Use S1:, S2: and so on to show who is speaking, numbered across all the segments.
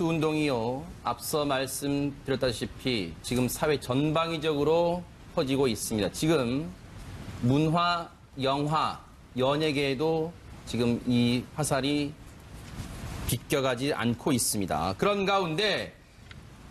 S1: 운동이요. 앞서 말씀드렸다시피 지금 사회 전방위적으로 퍼지고 있습니다. 지금 문화, 영화, 연예계에도 지금 이 화살이 비껴가지 않고 있습니다. 그런 가운데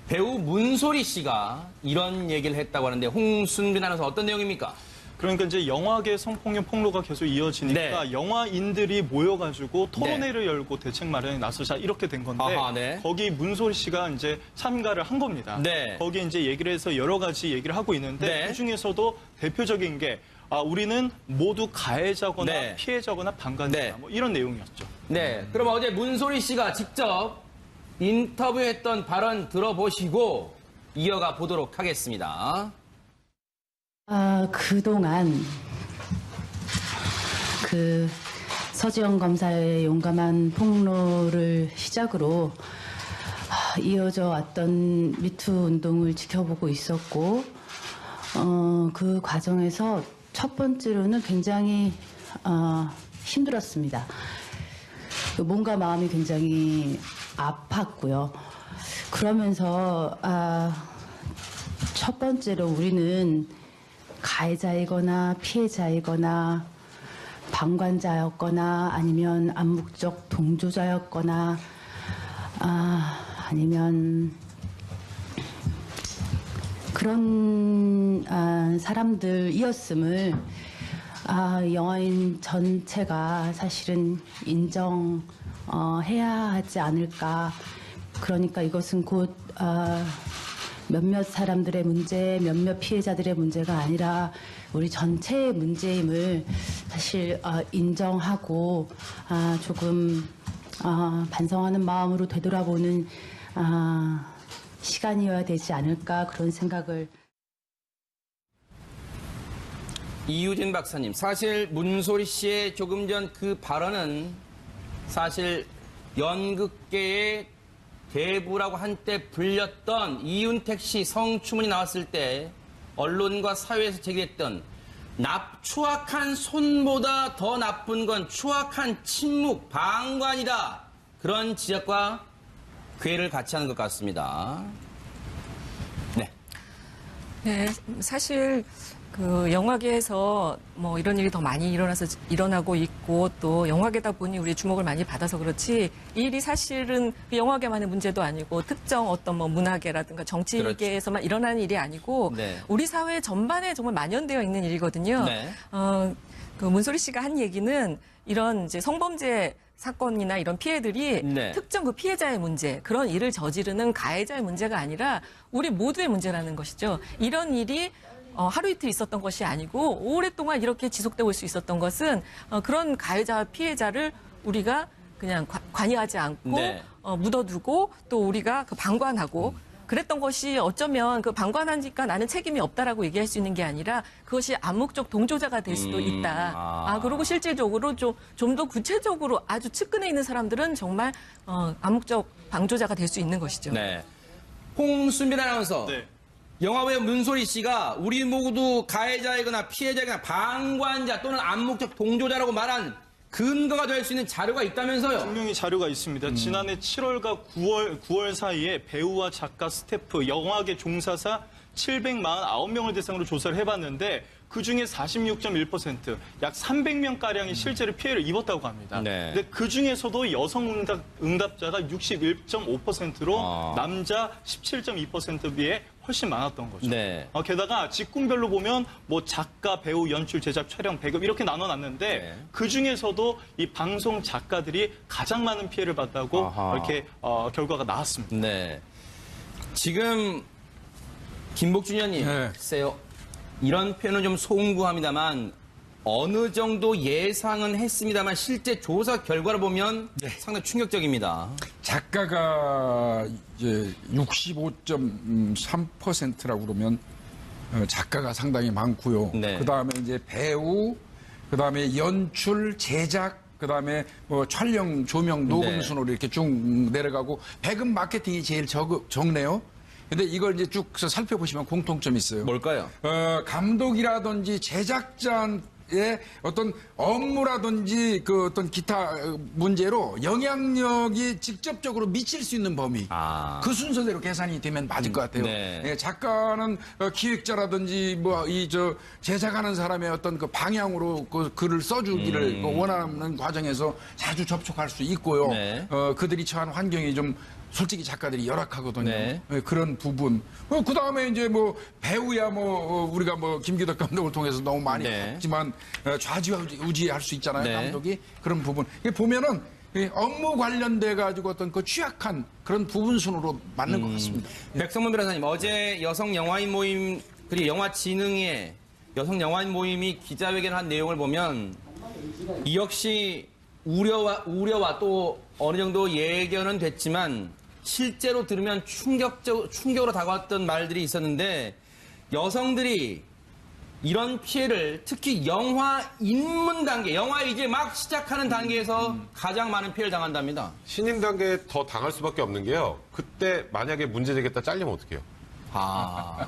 S1: 배우 문소리 씨가 이런 얘기를 했다고 하는데 홍순빈 아나운서 어떤 내용입니까?
S2: 그러니까 이제 영화계 성폭력 폭로가 계속 이어지니까
S1: 네.
S2: 영화인들이 모여가지고 토론회를 열고 대책 마련에 나서자 이렇게 된 건데
S1: 아하, 네.
S2: 거기 문소리 씨가 이제 참가를 한 겁니다.
S1: 네.
S2: 거기 이제 얘기를 해서 여러 가지 얘기를 하고 있는데
S1: 네.
S2: 그 중에서도 대표적인 게 우리는 모두 가해자거나
S1: 네.
S2: 피해자거나 방관자다
S1: 네.
S2: 뭐 이런 내용이었죠.
S1: 네. 그럼 어제 문소리 씨가 직접 인터뷰했던 발언 들어보시고 이어가 보도록 하겠습니다.
S3: 그동안 서지영 검사의 용감한 폭로를 시작으로 이어져 왔던 미투 운동을 지켜보고 있었고, 그 과정에서 첫 번째로는 굉장히 힘들었습니다. 몸과 마음이 굉장히 아팠고요. 그러면서 첫 번째로 우리는 가해자이거나 피해자이거나 방관자였거나 아니면 암묵적 동조자였거나 아니면 그런 사람들이었음을 영화인 전체가 사실은 인정해야 하지 않을까. 그러니까 이것은 곧 몇몇 사람들의 문제, 몇몇 피해자들의 문제가 아니라 우리 전체의 문제임을 사실 인정하고 조금 반성하는 마음으로 되돌아보는 시간이어야 되지 않을까 그런 생각을.
S1: 이유진 박사님, 사실 문소리 씨의 조금 전 그 발언은 사실 연극계의 대부라고 한때 불렸던 이윤택 씨 성추문이 나왔을 때 언론과 사회에서 제기했던 추악한 손보다 더 나쁜 건 추악한 침묵, 방관이다. 그런 지적과 괴를 같이 하는 것 같습니다. 네.
S4: 네, 사실 그 영화계에서 뭐 이런 일이 더 많이 일어나고 있고 또 영화계다 보니 우리 주목을 많이 받아서 그렇지 이 일이 사실은 그 영화계만의 문제도 아니고 특정 어떤 뭐 문화계라든가 정치계에서만 일어나는 일이 아니고
S1: 네.
S4: 우리 사회 전반에 정말 만연되어 있는 일이거든요.
S1: 네.
S4: 그 문소리 씨가 한 얘기는 이런 이제 성범죄 사건이나 이런 피해들이
S1: 네.
S4: 특정 그 피해자의 문제, 그런 일을 저지르는 가해자의 문제가 아니라 우리 모두의 문제라는 것이죠. 이런 일이 하루 이틀 있었던 것이 아니고 오랫동안 이렇게 지속되고 올 수 있었던 것은 그런 가해자와 피해자를 우리가 그냥 관여하지 않고
S1: 네.
S4: 묻어두고 또 우리가 그 방관하고 그랬던 것이 어쩌면 그 방관하니까 나는 책임이 없다라고 얘기할 수 있는 게 아니라 그것이 암묵적 동조자가 될 수도 있다. 그리고 실질적으로 좀 더 구체적으로 아주 측근에 있는 사람들은 정말 암묵적 방조자가 될 수 있는 것이죠.
S1: 네. 홍순빈 아나운서.
S2: 네.
S1: 영화배우 문소리 씨가 우리 모두 가해자이거나 피해자이거나 방관자 또는 암묵적 동조자라고 말한 근거가 될 수 있는 자료가 있다면서요?
S2: 분명히 자료가 있습니다. 지난해 7월과 9월 사이에 배우와 작가, 스태프, 영화계 종사사 749명을 대상으로 조사를 해봤는데 그중에 46.1%, 약 300명가량이 실제로 피해를 입었다고 합니다.
S1: 네.
S2: 근데 그중에서도 여성 응답자가 61.5%로 남자 17.2%에 비해 훨씬 많았던 거죠.
S1: 네.
S2: 게다가 직군별로 보면 뭐 작가, 배우, 연출, 제작, 촬영, 배급 이렇게 나눠놨는데
S1: 네.
S2: 그중에서도 이 방송 작가들이 가장 많은 피해를 봤다고
S1: 아하.
S2: 이렇게 결과가 나왔습니다.
S1: 네. 지금 김복준 의원님,
S5: 네.
S1: 글쎄요. 이런 표현은 좀 소음구합니다만 어느 정도 예상은 했습니다만 실제 조사 결과를 보면 상당히 충격적입니다.
S5: 작가가 이제 65.3%라고 그러면 작가가 상당히 많고요.
S1: 네.
S5: 그다음에 이제 배우, 그다음에 연출, 제작, 그다음에 뭐 촬영, 조명, 녹음
S1: 네.
S5: 순으로 이렇게 쭉 내려가고 배급 마케팅이 제일 적네요. 근데 이걸 이제 쭉 살펴보시면 공통점이 있어요.
S1: 뭘까요?
S5: 감독이라든지 제작자 어떤 업무라든지 그 어떤 기타 문제로 영향력이 직접적으로 미칠 수 있는 범위 그 순서대로 계산이 되면 맞을 것 같아요.
S1: 네.
S5: 예, 작가는 기획자라든지 뭐 이 제작하는 사람의 어떤 그 방향으로 그 글을 써주기를 그 원하는 과정에서 자주 접촉할 수 있고요.
S1: 네.
S5: 그들이 처한 환경이 좀 솔직히 작가들이 열악하거든요.
S1: 네.
S5: 예, 그런 부분. 그 다음에 이제 뭐 배우야 뭐 우리가 뭐 김기덕 감독을 통해서 너무 많이
S1: 네.
S5: 했지만 좌지우지할 수 있잖아요.
S1: 네.
S5: 감독이 그런 부분. 이게 보면은 이 업무 관련돼 가지고 어떤 그 취약한 그런 부분 순으로 맞는 것 같습니다.
S1: 백성문 변호사님, 어제 여성 영화인 모임 그리고 영화진흥회 여성 영화인 모임이 기자회견한 내용을 보면 이 역시 우려와 또 어느 정도 예견은 됐지만 실제로 들으면 충격으로 다가왔던 말들이 있었는데 여성들이 이런 피해를 특히 영화 입문 단계, 영화 이제 막 시작하는 단계에서 가장 많은 피해를 당한답니다.
S6: 신인 단계에 더 당할 수밖에 없는 게요. 그때 만약에 문제 제기했다 잘리면 어떡해요?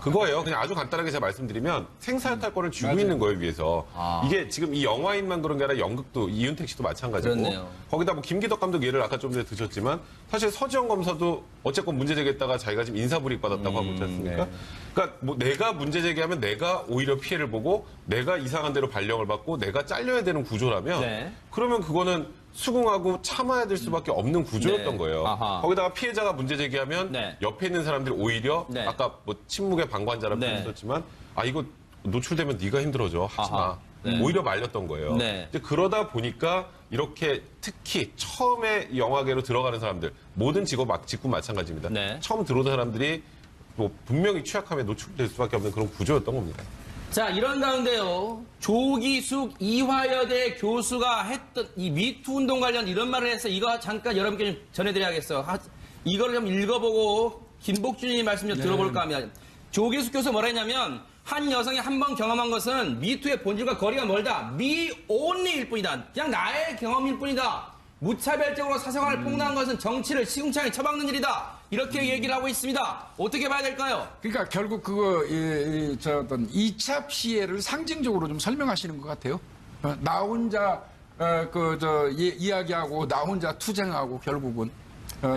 S6: 그거예요. 그냥 아주 간단하게 제가 말씀드리면 생사탈권을 쥐고 있는 거예요, 위에서. 이게 지금 이 영화인만 그런 게 아니라 연극도 이윤택 씨도 마찬가지고.
S1: 그렇네요.
S6: 거기다 뭐 김기덕 감독 예를 아까 좀 전에 드셨지만 사실 서지영 검사도 어쨌건 문제 제기했다가 자기가 지금 인사불이익 받았다고 하고 있지 않습니까?
S1: 네.
S6: 그러니까 뭐 내가 문제 제기하면 내가 오히려 피해를 보고 내가 이상한 대로 발령을 받고 내가 잘려야 되는 구조라면
S1: 네.
S6: 그러면 그거는 수긍하고 참아야 될 수밖에 없는 구조였던
S1: 네.
S6: 거예요.
S1: 아하.
S6: 거기다가 피해자가 문제 제기하면
S1: 네.
S6: 옆에 있는 사람들이 오히려
S1: 네.
S6: 아까 뭐 침묵의 방관자라고
S1: 네.
S6: 표현했지만 이거 노출되면 네가 힘들어져 하지 마.
S1: 아하. 네.
S6: 오히려 말렸던 거예요.
S1: 네.
S6: 이제 그러다 보니까 이렇게 특히 처음에 영화계로 들어가는 사람들 모든 직군 마찬가지입니다.
S1: 네.
S6: 처음 들어오는 사람들이 뭐 분명히 취약함에 노출될 수밖에 없는 그런 구조였던 겁니다.
S1: 자, 이런 가운데요. 조기숙 이화여대 교수가 했던 이 미투 운동 관련 이런 말을 해서 이거 잠깐 여러분께 좀 전해드려야겠어요. 이거를 좀 읽어보고 김복준님 말씀 좀 들어볼까 합니다. 조기숙 교수 뭐라 했냐면 한 여성이 한 번 경험한 것은 미투의 본질과 거리가 멀다. me only일 뿐이다. 그냥 나의 경험일 뿐이다. 무차별적으로 사생활을 폭로한 것은 정치를 시궁창에 처박는 일이다. 이렇게 얘기를 하고 있습니다. 어떻게 봐야 될까요?
S5: 그러니까 결국 그거 어떤 2차 피해를 상징적으로 좀 설명하시는 것 같아요. 나 혼자 이야기하고 나 혼자 투쟁하고 결국은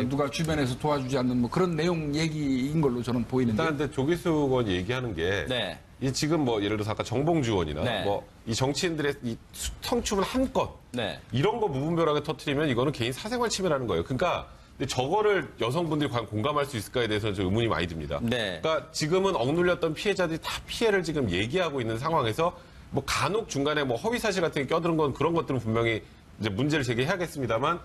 S5: 누가 주변에서 도와주지 않는 뭐 그런 내용 얘기인 걸로 저는 보이는데.
S6: 일단 근데 조기숙 의원이 얘기하는 게
S1: 네.
S6: 이 지금 뭐 예를 들어서 아까 정봉주 의원이나
S1: 네.
S6: 뭐 이 정치인들의 이 성추문 한 건
S1: 네.
S6: 이런 거 무분별하게 터트리면 이거는 개인 사생활 침해라는 거예요. 그러니까 근데 저거를 여성분들이 과연 공감할 수 있을까에 대해서는 좀 의문이 많이 듭니다.
S1: 네.
S6: 그러니까 지금은 억눌렸던 피해자들이 다 피해를 지금 얘기하고 있는 상황에서 뭐 간혹 중간에 뭐 허위 사실 같은 게 껴드는 건 그런 것들은 분명히 이제 문제를 제기해야겠습니다만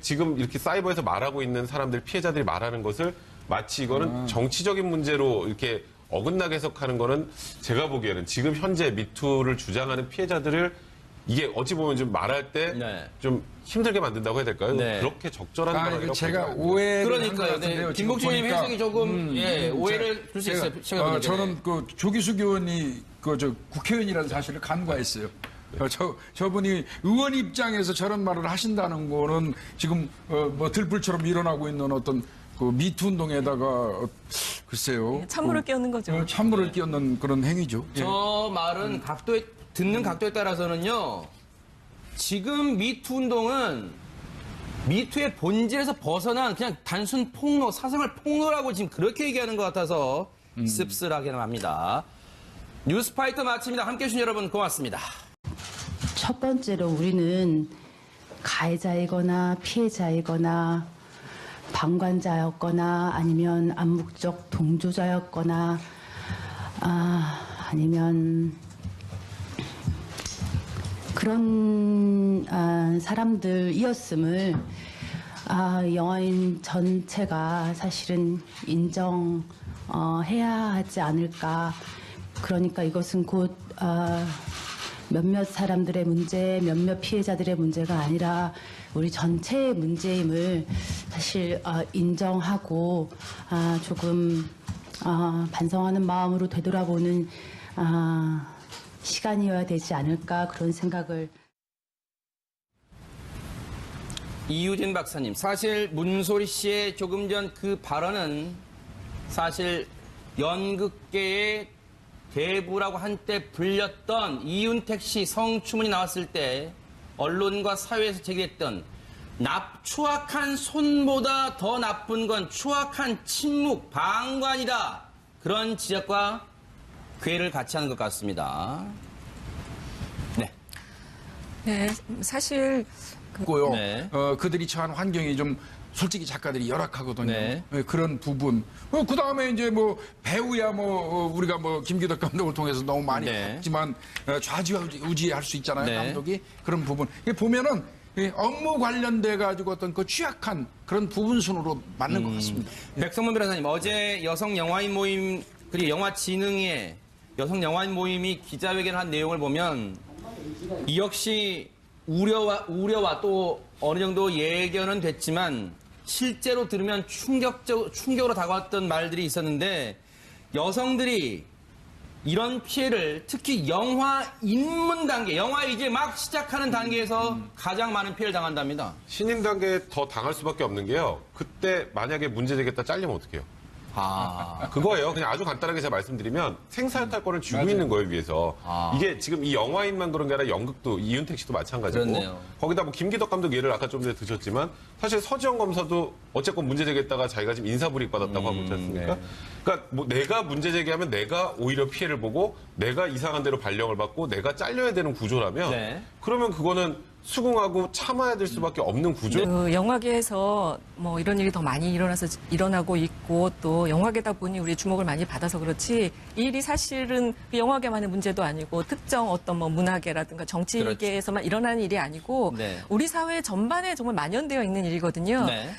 S6: 지금 이렇게 사이버에서 말하고 있는 사람들 피해자들이 말하는 것을 마치 이거는 정치적인 문제로 이렇게 어긋나게 해석하는 거는 제가 보기에는 지금 현재 미투를 주장하는 피해자들을 이게 어찌 보면 좀 말할 때 좀
S1: 네.
S6: 힘들게 만든다고 해야 될까요?
S1: 네.
S6: 그렇게 적절한 건 아니라고
S5: 제가
S6: 보지
S5: 오해를
S1: 그러니까요.
S5: 한것 같은데요.
S1: 네.
S5: 지금
S1: 김복준님
S5: 보니까.
S1: 해석이 조금 오해를 줄 수 있어요.
S5: 저는 그 조기숙 의원이 국회의원이라는 사실을 간과했어요. 저분이 의원 입장에서 저런 말을 하신다는 거는 지금 뭐 들불처럼 일어나고 있는 어떤 그 미투 운동에다가 글쎄요.
S4: 찬물을 끼얹는 거죠.
S5: 찬물을 끼얹는 그런 행위죠.
S1: 저 말은 듣는 각도에 따라서는요. 지금 미투 운동은 미투의 본질에서 벗어난 그냥 단순 폭로, 사생활 폭로라고 지금 그렇게 얘기하는 것 같아서 씁쓸하게는 합니다. 뉴스파이터 마칩니다. 함께해 주신 여러분 고맙습니다.
S3: 첫 번째로 우리는 가해자이거나 피해자이거나 방관자였거나 아니면 암묵적 동조자였거나 아니면 그런 사람들이었음을 영화인 전체가 사실은 인정해야 하지 않을까. 그러니까 이것은 곧 몇몇 사람들의 문제, 몇몇 피해자들의 문제가 아니라 우리 전체의 문제임을 사실 인정하고 조금 반성하는 마음으로 되돌아보는 시간이어야 되지 않을까 그런 생각을.
S1: 이유진 박사님, 사실 문소리 씨의 조금 전 그 발언은 사실 연극계의 대부라고 한때 불렸던 이윤택 씨 성추문이 나왔을 때 언론과 사회에서 제기했던 추악한 손보다 더 나쁜 건 추악한 침묵, 방관이다. 그런 지적과 괴를 같이 하는 것 같습니다. 네.
S4: 네, 사실
S5: 고요.
S1: 네.
S5: 그들이 처한 환경이 좀 솔직히 작가들이 열악하거든요.
S1: 네.
S5: 그런 부분. 그 다음에 이제 뭐 배우야 우리가 김기덕 감독을 통해서 너무 많이
S1: 네.
S5: 했지만 좌지우지할 수 있잖아요.
S1: 네.
S5: 감독이 그런 부분. 이게 보면은 이 업무 관련돼 가지고 어떤 그 취약한 그런 부분 순으로 맞는 것 같습니다.
S1: 백성문 변호사님, 어제 여성 영화인 모임 그리고 영화진흥회 여성 영화인 모임이 기자회견한 내용을 보면 이 역시 우려와 또 어느 정도 예견은 됐지만 실제로 들으면 충격으로 다가왔던 말들이 있었는데 여성들이 이런 피해를 특히 영화 입문 단계, 영화 이제 막 시작하는 단계에서 가장 많은 피해를 당한답니다.
S6: 신인 단계에 더 당할 수밖에 없는 게요. 그때 만약에 문제 되겠다 잘리면 어떡해요? 그거예요. 그냥 아주 간단하게 제가 말씀드리면 생사탈권을 쥐고 있는 거예요, 위에서. 이게 지금 이 영화인만 그런 게 아니라 연극도 이윤택 씨도 마찬가지고.
S1: 그렇네요.
S6: 거기다 김기덕 감독 예를 아까 좀 전에 드셨지만 사실 서지영 검사도 어쨌건 문제 제기했다가 자기가 지금 인사불이익 받았다고 하고 있지 않습니까?
S1: 네.
S6: 그러니까 뭐 내가 문제 제기하면 내가 오히려 피해를 보고 내가 이상한 대로 발령을 받고 내가 잘려야 되는 구조라면
S1: 네.
S6: 그러면 그거는 수긍하고 참아야 될 수밖에 없는 구조.
S4: 그 영화계에서 뭐 이런 일이 더 많이 일어나고 있고 또 영화계다 보니 우리 주목을 많이 받아서 그렇지 이 일이 사실은 그 영화계만의 문제도 아니고 특정 어떤 뭐 문화계라든가 정치계에서만 일어나는 일이 아니고
S1: 네.
S4: 우리 사회 전반에 정말 만연되어 있는 일이거든요.
S1: 네.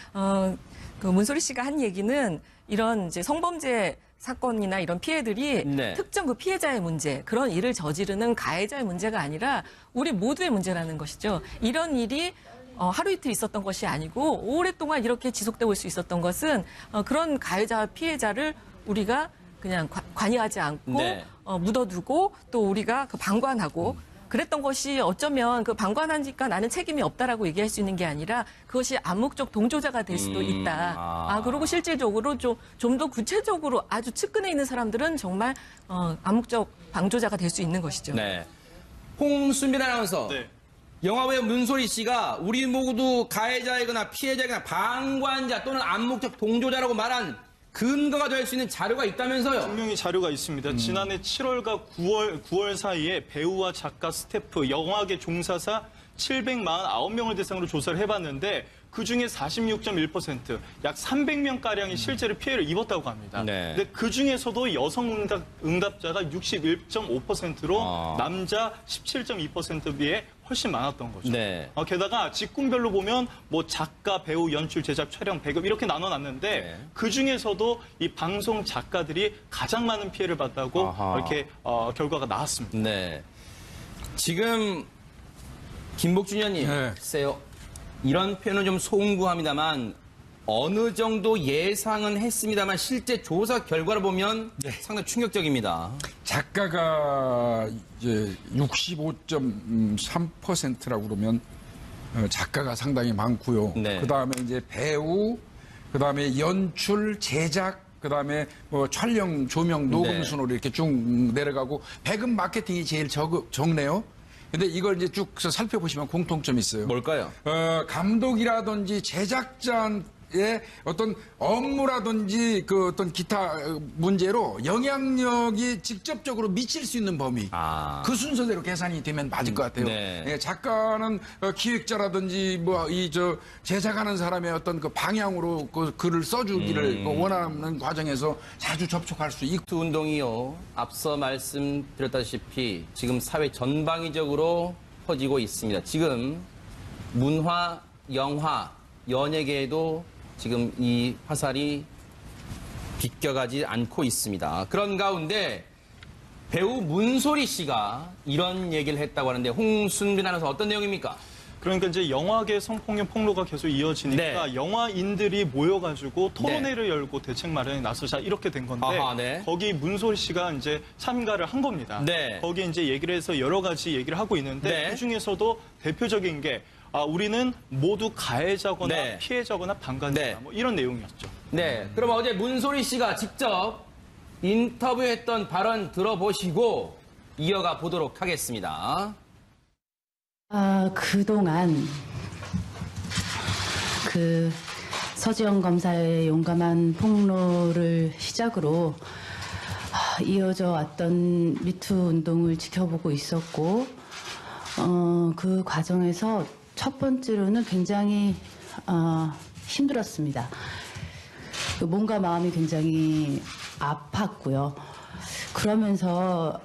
S4: 그 문소리 씨가 한 얘기는 이런 이제 성범죄 사건이나 이런 피해들이
S1: 네.
S4: 특정 그 피해자의 문제, 그런 일을 저지르는 가해자의 문제가 아니라 우리 모두의 문제라는 것이죠. 이런 일이 하루 이틀 있었던 것이 아니고 오랫동안 이렇게 지속되고 올 수 있었던 것은 그런 가해자와 피해자를 우리가 그냥 관여하지 않고
S1: 네.
S4: 묻어두고 또 우리가 그 방관하고 그랬던 것이 어쩌면 그 방관하니까 나는 책임이 없다라고 얘기할 수 있는 게 아니라 그것이 암묵적 동조자가 될 수도 있다. 그리고 실질적으로 좀 더 구체적으로 아주 측근에 있는 사람들은 정말 암묵적 방조자가 될 수 있는 것이죠.
S1: 네. 홍순빈 아나운서.
S2: 네.
S1: 영화배우 문소리 씨가 우리 모두 가해자이거나 피해자이거나 방관자 또는 암묵적 동조자라고 말한 근거가 될 수 있는 자료가 있다면서요?
S2: 분명히 자료가 있습니다. 지난해 7월과 9월 사이에 배우와 작가, 스태프, 영화계 종사사 749명을 대상으로 조사를 해봤는데 그중에 46.1%, 약 300명가량이 실제로 피해를 입었다고 합니다.
S1: 네.
S2: 근데 그중에서도 여성 응답자가 61.5%로 남자 17.2% 비해 훨씬 많았던 거죠.
S1: 네.
S2: 게다가 직군별로 보면 뭐 작가, 배우, 연출, 제작, 촬영, 배급 이렇게 나눠놨는데
S1: 네.
S2: 그중에서도 이 방송 작가들이 가장 많은 피해를 봤다고
S1: 아하.
S2: 이렇게 결과가 나왔습니다.
S1: 네. 지금 김복준 의원님,
S5: 네.
S1: 글쎄요. 이런 표현은 좀 송구합니다만 어느 정도 예상은 했습니다만 실제 조사 결과를 보면 상당히 충격적입니다.
S5: 작가가 이제 65.3%라고 그러면 작가가 상당히 많고요.
S1: 네.
S5: 그다음에 이제 배우, 그다음에 연출, 제작, 그다음에 뭐 촬영, 조명, 녹음
S1: 네.
S5: 순으로 이렇게 쭉 내려가고 배급 마케팅이 제일 적네요. 근데 이걸 이제 쭉 살펴보시면 공통점이 있어요.
S1: 뭘까요?
S5: 감독이라든지 제작자의 어떤 업무라든지 그 어떤 기타 문제로 영향력이 직접적으로 미칠 수 있는 범위. 그 순서대로 계산이 되면 맞을 것 같아요.
S1: 네.
S5: 예, 작가는 기획자라든지 뭐 제작하는 사람의 어떤 그 방향으로 그 글을 써주기를 원하는 과정에서 자주 접촉할 수 있고.
S1: 미투 운동이요. 앞서 말씀드렸다시피 지금 사회 전방위적으로 퍼지고 있습니다. 지금 문화, 영화, 연예계에도 지금 이 화살이 비껴가지 않고 있습니다. 그런 가운데 배우 문소리 씨가 이런 얘기를 했다고 하는데 홍순빈 아나운서 어떤 내용입니까?
S2: 그러니까 이제 영화계 성폭력 폭로가 계속 이어지니까
S1: 네.
S2: 영화인들이 모여가지고 토론회를 열고 대책 마련에 나서자 이렇게 된 건데
S1: 아하, 네.
S2: 거기 문소리 씨가 이제 참가를 한 겁니다.
S1: 네.
S2: 거기에 이제 얘기를 해서 여러 가지 얘기를 하고 있는데
S1: 네.
S2: 그 중에서도 대표적인 게 우리는 모두 가해자거나
S1: 네.
S2: 피해자거나 방관자다.
S1: 네.
S2: 뭐 이런 내용이었죠.
S1: 네. 그럼 어제 문소리 씨가 직접 인터뷰했던 발언 들어보시고 이어가 보도록 하겠습니다.
S3: 그동안 그 서지영 검사의 용감한 폭로를 시작으로 이어져 왔던 미투 운동을 지켜보고 있었고, 그 과정에서 첫 번째로는 굉장히 힘들었습니다. 몸과 마음이 굉장히 아팠고요. 그러면서